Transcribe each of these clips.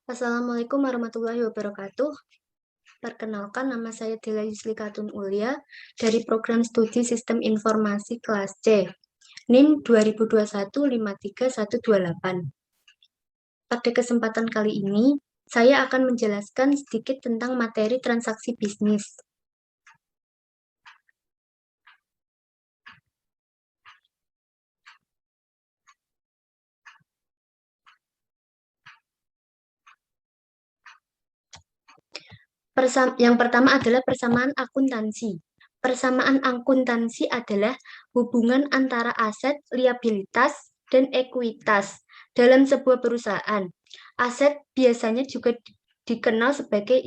Assalamualaikum warahmatullahi wabarakatuh. Perkenalkan, nama saya Dela Yusli Katun Ulia dari Program Studi Sistem Informasi kelas C, NIM 2021-53128. Pada kesempatan kali ini, saya akan menjelaskan sedikit tentang materi transaksi bisnis. Yang pertama adalah persamaan akuntansi. Persamaan akuntansi adalah hubungan antara aset, liabilitas, dan ekuitas dalam sebuah perusahaan. Aset biasanya juga dikenal sebagai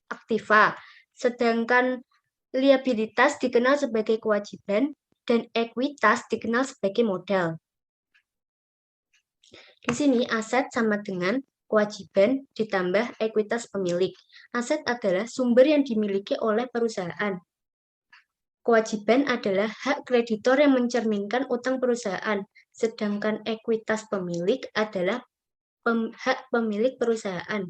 aktiva, sedangkan liabilitas dikenal sebagai kewajiban, dan ekuitas dikenal sebagai modal. Di sini aset sama dengan kewajiban ditambah ekuitas pemilik. Aset adalah sumber yang dimiliki oleh perusahaan. Kewajiban adalah hak kreditor yang mencerminkan utang perusahaan, sedangkan ekuitas pemilik adalah hak pemilik perusahaan.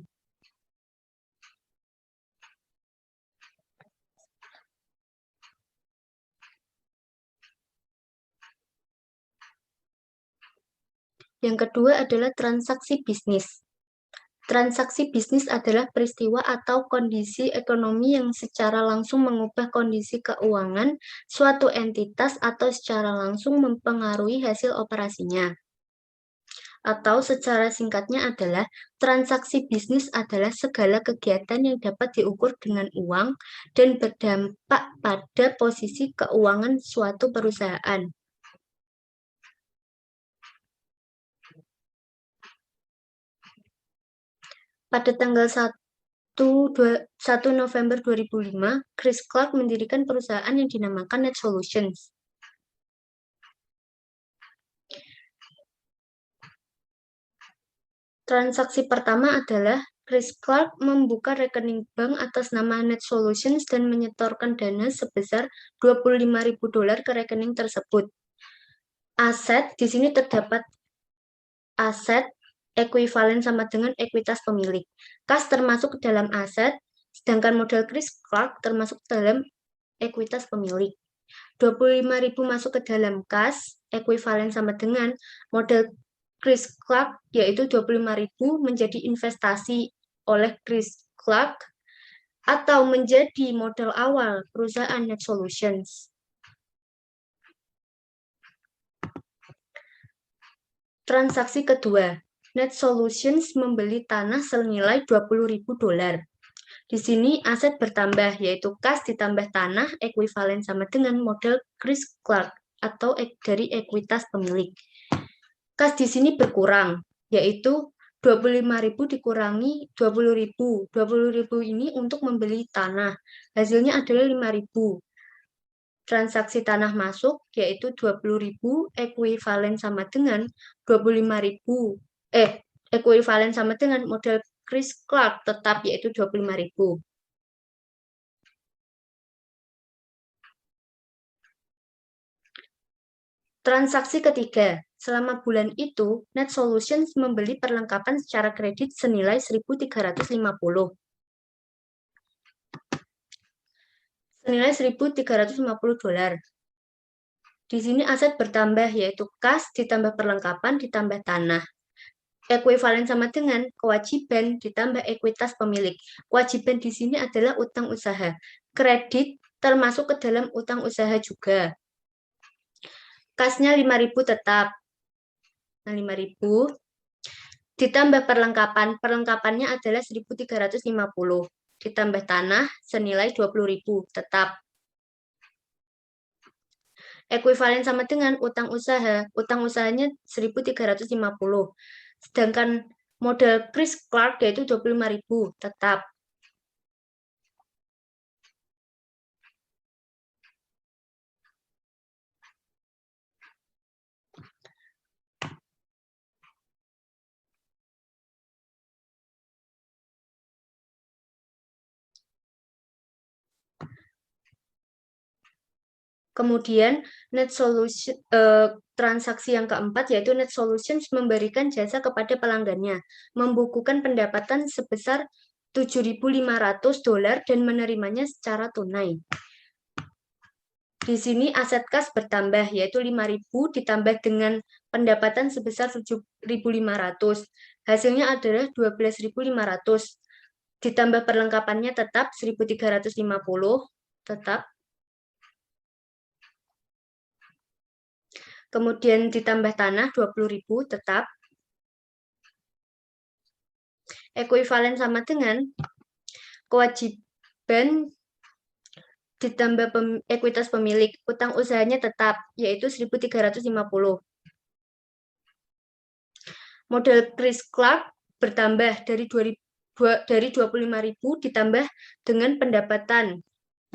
Yang kedua adalah transaksi bisnis. Transaksi bisnis adalah peristiwa atau kondisi ekonomi yang secara langsung mengubah kondisi keuangan suatu entitas atau secara langsung mempengaruhi hasil operasinya. Atau secara singkatnya adalah transaksi bisnis adalah segala kegiatan yang dapat diukur dengan uang dan berdampak pada posisi keuangan suatu perusahaan. Pada tanggal 1 November 2005, Chris Clark mendirikan perusahaan yang dinamakan Net Solutions. Transaksi pertama adalah Chris Clark membuka rekening bank atas nama Net Solutions dan menyetorkan dana sebesar $25.000 ke rekening tersebut. Aset, di sini terdapat aset ekuivalen sama dengan ekuitas pemilik. Kas termasuk ke dalam aset, sedangkan modal Chris Clark termasuk dalam ekuitas pemilik. 25.000 masuk ke dalam kas, ekuivalen sama dengan modal Chris Clark, yaitu 25.000 menjadi investasi oleh Chris Clark atau menjadi modal awal perusahaan Net Solutions. Transaksi kedua, Net Solutions membeli tanah senilai $20.000. Di sini aset bertambah, yaitu kas ditambah tanah ekuivalen sama dengan modal Chris Clark atau dari ekuitas pemilik. Kas di sini berkurang, yaitu 25.000 dikurangi 20.000. 20.000 ini untuk membeli tanah. Hasilnya adalah 5.000. Transaksi tanah masuk, yaitu 20.000 ekuivalen sama dengan 25.000. Ekuivalen sama dengan modal Chris Clark tetap, yaitu 25.000. Transaksi ketiga, selama bulan itu, Net Solutions membeli perlengkapan secara kredit senilai $1.350. Senilai $1.350. Di sini aset bertambah, yaitu kas ditambah perlengkapan ditambah tanah. Ekuivalen sama dengan kewajiban ditambah ekuitas pemilik. Kewajiban di sini adalah utang usaha. Kredit termasuk ke dalam utang usaha juga. Kasnya 5.000 tetap. Nah, 5.000 ditambah perlengkapan. Perlengkapannya adalah 1.350. Ditambah tanah senilai 20.000 tetap. Ekuivalen sama dengan utang usaha. Utang usahanya 1.350. Sedangkan modal Chris Clark yaitu 25.000 tetap. Kemudian net solution transaksi yang keempat yaitu net solutions memberikan jasa kepada pelanggannya, membukukan pendapatan sebesar $7.500 dan menerimanya secara tunai. Di sini aset kas bertambah, yaitu 5.000 ditambah dengan pendapatan sebesar 7.500. Hasilnya adalah 12.500. Ditambah perlengkapannya tetap 1.350, tetap. Kemudian ditambah tanah 20.000, tetap. Ekuivalen sama dengan kewajiban ditambah ekuitas pemilik, utang usahanya tetap, yaitu 1.350. Modal Chris Clark bertambah dari 25.000 ditambah dengan pendapatan,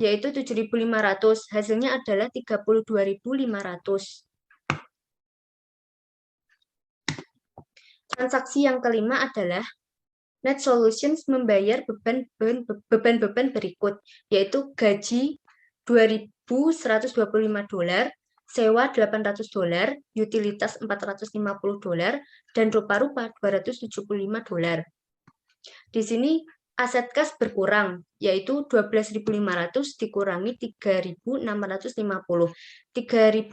yaitu 7.500. Hasilnya adalah 32.500. Transaksi yang kelima adalah net solutions membayar beban-beban berikut, yaitu gaji $2.125, sewa $800, utilitas $450, dan rupa-rupa $275. Di sini aset kas berkurang, yaitu 12.500 dikurangi 3.650. 3.650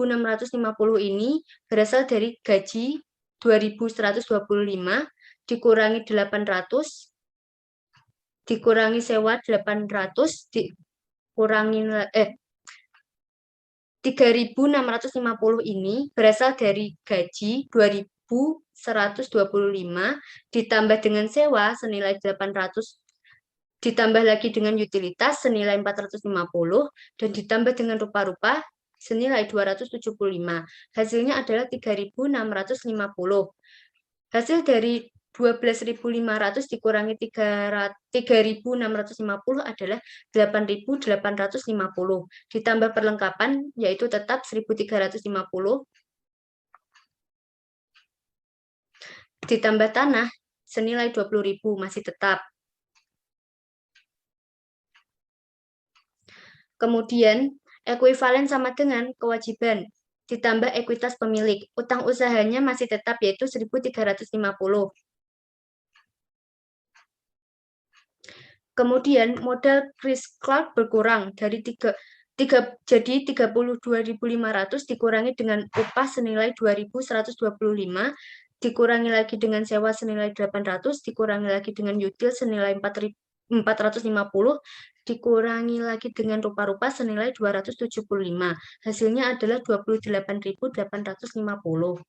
ini berasal dari gaji 2.125 dikurangi 800, dikurangi sewa 800, dikurangi 3.650 ini berasal dari gaji 2.125 ditambah dengan sewa senilai 800, ditambah lagi dengan utilitas senilai 450, dan ditambah dengan rupa-rupa senilai 275. Hasilnya adalah 3.650. Hasil dari 12.500 dikurangi 3.650 adalah 8.850. Ditambah perlengkapan, yaitu tetap 1.350. Ditambah tanah, senilai 20.000, masih tetap. Kemudian, ekuivalen sama dengan kewajiban, ditambah ekuitas pemilik. Utang usahanya masih tetap, yaitu 1.350. Kemudian, modal Chris Clark berkurang dari jadi 32.500 dikurangi dengan upah senilai 2.125, dikurangi lagi dengan sewa senilai 800, dikurangi lagi dengan util senilai 450, dikurangi lagi dengan rupa-rupa senilai 275. Hasilnya adalah 28.850.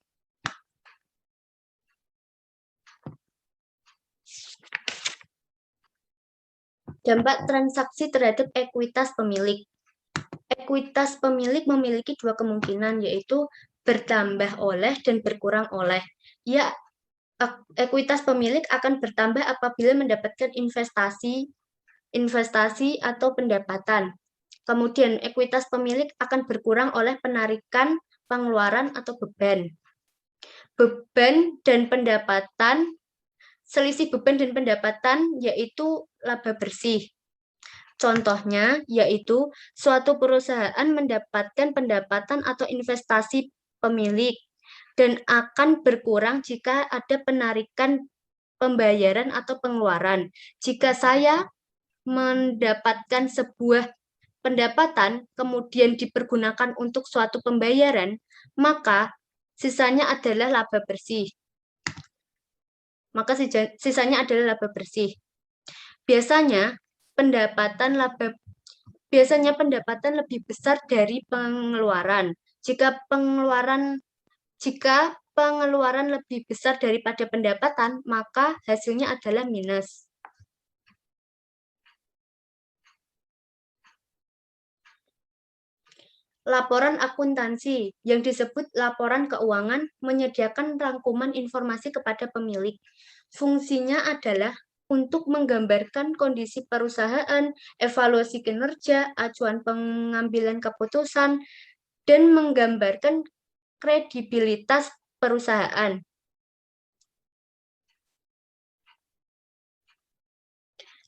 Dampak transaksi terhadap ekuitas pemilik. Ekuitas pemilik memiliki dua kemungkinan, yaitu bertambah oleh dan berkurang oleh. Ya, ekuitas pemilik akan bertambah apabila mendapatkan investasi atau pendapatan. Kemudian, ekuitas pemilik akan berkurang oleh penarikan pengeluaran atau beban. Beban dan pendapatan, selisih beban dan pendapatan yaitu laba bersih. Contohnya yaitu suatu perusahaan mendapatkan pendapatan atau investasi pemilik dan akan berkurang jika ada penarikan pembayaran atau pengeluaran. Jika saya mendapatkan sebuah pendapatan kemudian dipergunakan untuk suatu pembayaran, maka sisanya adalah laba bersih. Sisanya adalah laba bersih. Biasanya pendapatan lebih besar dari pengeluaran. Jika pengeluaran lebih besar daripada pendapatan, maka hasilnya adalah minus. Laporan akuntansi, yang disebut laporan keuangan, menyediakan rangkuman informasi kepada pemilik. Fungsinya adalah untuk menggambarkan kondisi perusahaan, evaluasi kinerja, acuan pengambilan keputusan, dan menggambarkan kredibilitas perusahaan.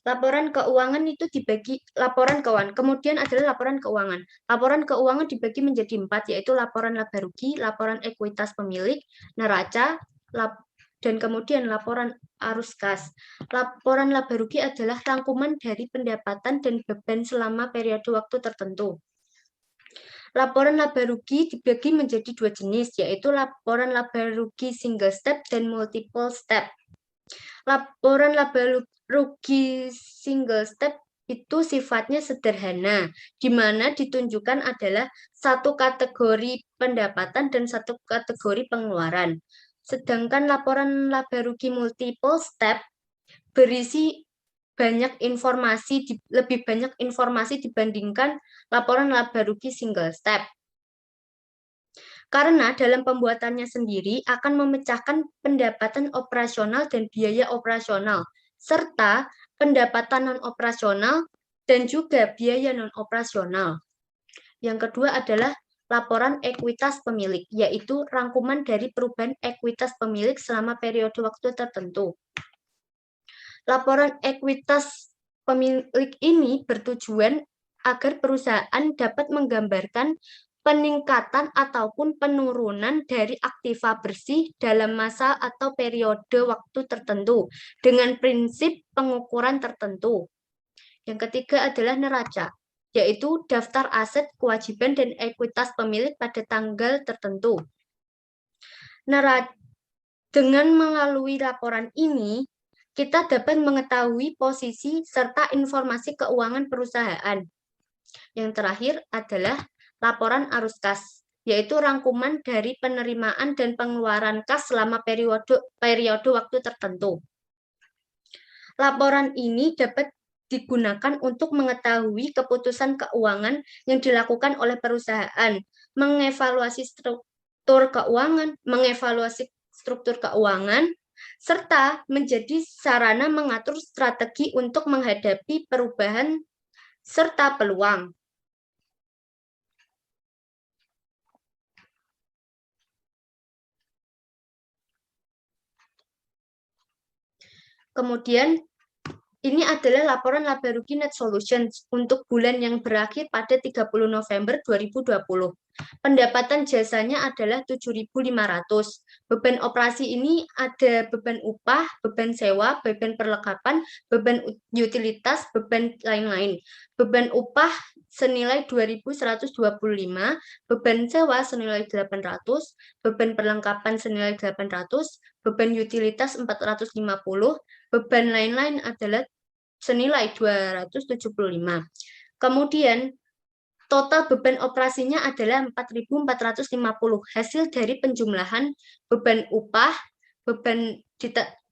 Laporan keuangan itu dibagi laporan keuangan. Kemudian adalah laporan keuangan. Laporan keuangan dibagi menjadi 4, yaitu laporan laba rugi, laporan ekuitas pemilik, neraca, dan kemudian laporan arus kas. Laporan laba rugi adalah rangkuman dari pendapatan dan beban selama periode waktu tertentu. Laporan laba rugi dibagi menjadi 2 jenis, yaitu laporan laba rugi single step dan multiple step. Laporan laba rugi single step itu sifatnya sederhana, di mana ditunjukkan adalah satu kategori pendapatan dan satu kategori pengeluaran. Sedangkan laporan laba rugi multiple step berisi lebih banyak informasi dibandingkan laporan laba rugi single step. Karena dalam pembuatannya sendiri akan memecahkan pendapatan operasional dan biaya operasional, serta pendapatan non-operasional dan juga biaya non-operasional. Yang kedua adalah laporan ekuitas pemilik, yaitu rangkuman dari perubahan ekuitas pemilik selama periode waktu tertentu. Laporan ekuitas pemilik ini bertujuan agar perusahaan dapat menggambarkan peningkatan ataupun penurunan dari aktiva bersih dalam masa atau periode waktu tertentu dengan prinsip pengukuran tertentu. Yang ketiga adalah neraca, yaitu daftar aset, kewajiban, dan ekuitas pemilik pada tanggal tertentu. Dengan melalui laporan ini, kita dapat mengetahui posisi serta informasi keuangan perusahaan. Yang terakhir adalah laporan arus kas, yaitu rangkuman dari penerimaan dan pengeluaran kas selama periode waktu tertentu. Laporan ini dapat digunakan untuk mengetahui keputusan keuangan yang dilakukan oleh perusahaan, mengevaluasi struktur keuangan, serta menjadi sarana mengatur strategi untuk menghadapi perubahan serta peluang. Kemudian, ini adalah laporan laba rugi net solutions untuk bulan yang berakhir pada 30 November 2020. Pendapatan jasanya adalah 7.500. Beban operasi ini ada beban upah, beban sewa, beban perlengkapan, beban utilitas, beban lain-lain. Beban upah senilai 2.125, beban sewa senilai 800, beban perlengkapan senilai 800, beban utilitas 450, beban lain-lain adalah senilai 275. Kemudian, total beban operasinya adalah 4.450, hasil dari penjumlahan beban upah,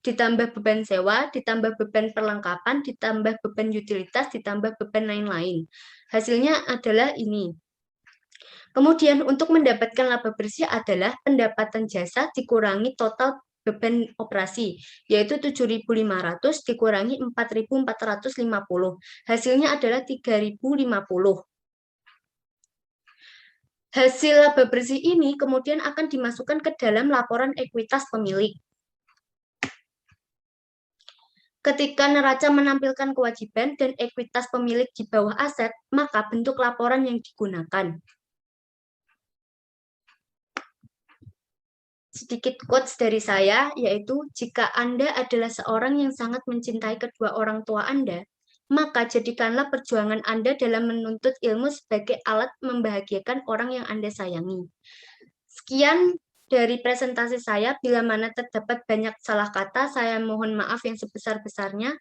ditambah beban sewa, ditambah beban perlengkapan, ditambah beban utilitas, ditambah beban lain-lain. Hasilnya adalah ini. Kemudian, untuk mendapatkan laba bersih adalah pendapatan jasa dikurangi total beban operasi, yaitu 7.500 dikurangi 4.450. Hasilnya adalah 3.050. Hasil laba bersih ini kemudian akan dimasukkan ke dalam laporan ekuitas pemilik. Ketika neraca menampilkan kewajiban dan ekuitas pemilik di bawah aset, maka bentuk laporan yang digunakan. Sedikit quotes dari saya, yaitu jika Anda adalah seorang yang sangat mencintai kedua orang tua Anda, maka jadikanlah perjuangan Anda dalam menuntut ilmu sebagai alat membahagiakan orang yang Anda sayangi. Sekian dari presentasi saya. Bila mana terdapat banyak salah kata, saya mohon maaf yang sebesar-besarnya.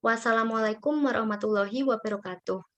Wassalamualaikum warahmatullahi wabarakatuh.